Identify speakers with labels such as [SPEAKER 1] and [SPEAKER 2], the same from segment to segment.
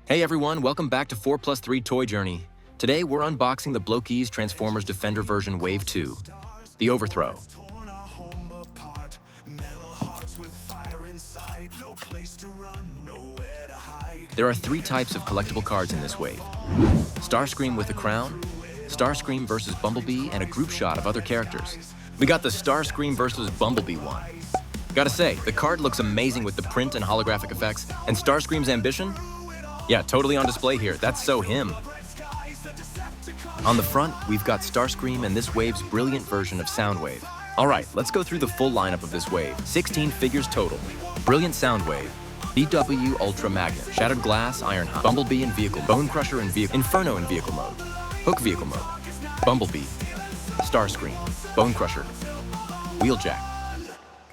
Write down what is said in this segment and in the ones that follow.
[SPEAKER 1] Hey everyone, welcome back to 4+3 Toy Journey. Today we're unboxing the Blokees Transformers Defender version Wave 2, the Overthrow. There are three types of collectible cards in this wave. Starscream with the crown, Starscream versus Bumblebee, and a group shot of other characters. We got the Starscream versus Bumblebee one. Gotta say, the card looks amazing with the print and holographic effects, and Starscream's ambition? Yeah, totally on display here. That's so him. On the front, we've got Starscream and this wave's brilliant version of Soundwave. All right, let's go through the full lineup of this wave. 16 figures total. Brilliant Soundwave, DW UltraMagnus, Shattered Glass Ironhide, Bumblebee in vehicle, Bonecrusher in vehicle, Inferno in vehicle mode, Hook vehicle mode, Bumblebee, Starscream, Bonecrusher, Wheeljack,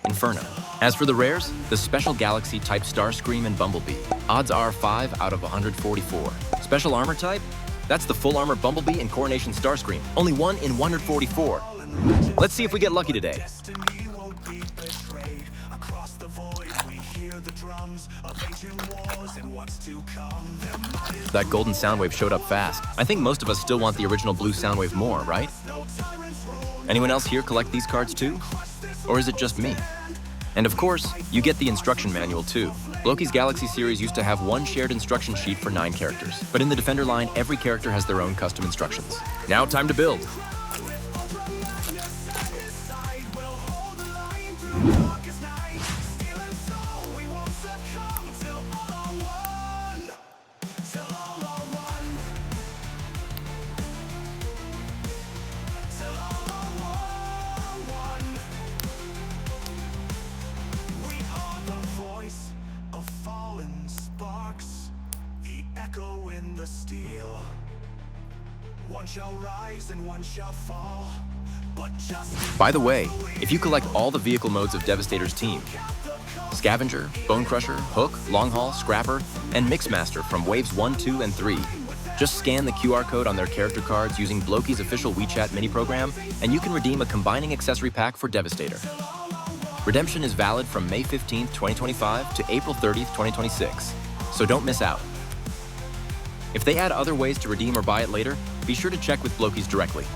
[SPEAKER 1] Inferno. As for the rares, the Special Galaxy type Starscream and Bumblebee. Odds are 5 out of 144. Special Armor type? That's the Full Armor Bumblebee and Coronation Starscream. Only 1 in 144. Let's see if we get lucky today. That golden Soundwave showed up fast. I think most of us still want the original blue Soundwave more, right? Anyone else here collect these cards too? Or is it just me? And of course, you get the instruction manual too. Blokees Galaxy series used to have one shared instruction sheet for 9 characters. But in the Defender line, every character has their own custom instructions. Now time to build.
[SPEAKER 2] In the steel, one shall rise and one shall fall, but just
[SPEAKER 1] by the way, if you collect all the vehicle modes of Devastator's team, Scavenger, Bonecrusher, Hook, Longhaul, Scrapper, and Mixmaster from waves 1, 2, and 3, just scan the QR code on their character cards using Blokees' official WeChat mini program, and you can redeem a combining accessory pack for Devastator. Redemption is valid from May 15th, 2025 to April 30th, 2026, so don't miss out. If they add other ways to redeem or buy it later, be sure to check with Blokees directly.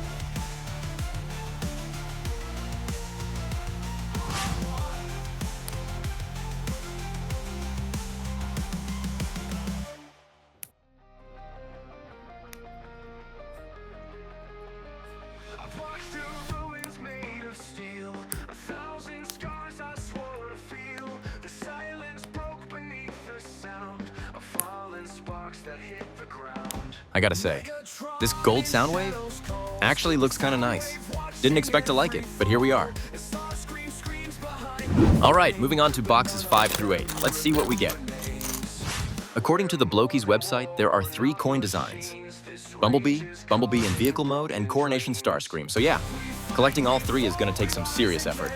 [SPEAKER 1] I gotta say, this gold Soundwave actually looks kinda nice. Didn't expect to like it, but here we are. All right, moving on to boxes 5 through 8. Let's see what we get. According to the Blokees website, there are 3 coin designs. Bumblebee, Bumblebee in vehicle mode, and Coronation Starscream. So yeah, collecting all 3 is gonna take some serious effort.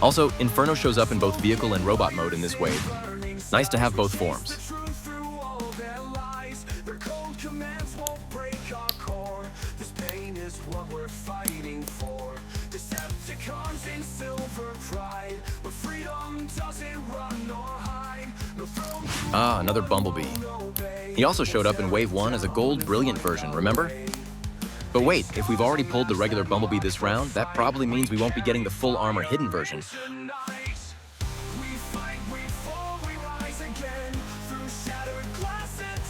[SPEAKER 1] Also, Inferno shows up in both vehicle and robot mode in this wave. Nice to have both forms. Ah, another Bumblebee. He also showed up in Wave 1 as a gold brilliant version, remember? But wait, if we've already pulled the regular Bumblebee this round, that probably means we won't be getting the full armor hidden version.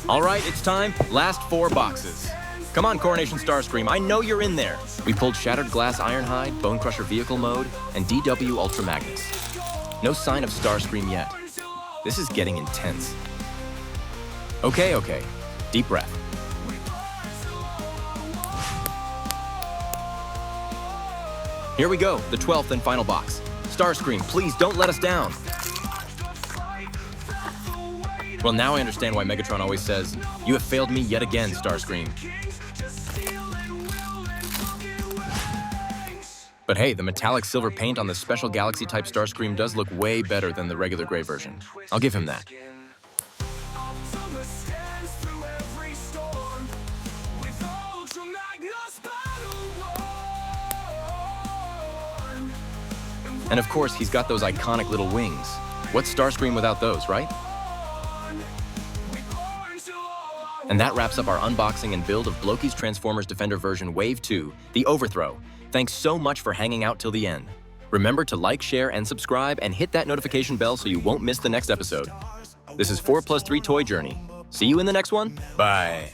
[SPEAKER 1] All right, it's time. Last 4 boxes. Come on, Coronation Starscream, I know you're in there. We pulled Shattered Glass Ironhide, Bonecrusher vehicle mode, and DW UltraMagnus. No sign of Starscream yet. This is getting intense. Okay. Deep breath. Here we go, the 12th and final box. Starscream, please don't let us down. Well, now I understand why Megatron always says, "You have failed me yet again, Starscream." But hey, the metallic silver paint on the special Galaxy-type Starscream does look way better than the regular gray version. I'll give him that.
[SPEAKER 2] Optimus stands through every storm with UltraMagnus battle worn.
[SPEAKER 1] And of course, he's got those iconic little wings. What's Starscream without those, right? And that wraps up our unboxing and build of Blokees Transformers Defender version Wave 2, the Overthrow. Thanks so much for hanging out till the end. Remember to like, share, and subscribe, and hit that notification bell so you won't miss the next episode. This is 4+3 Toy Journey. See you in the next one. Bye.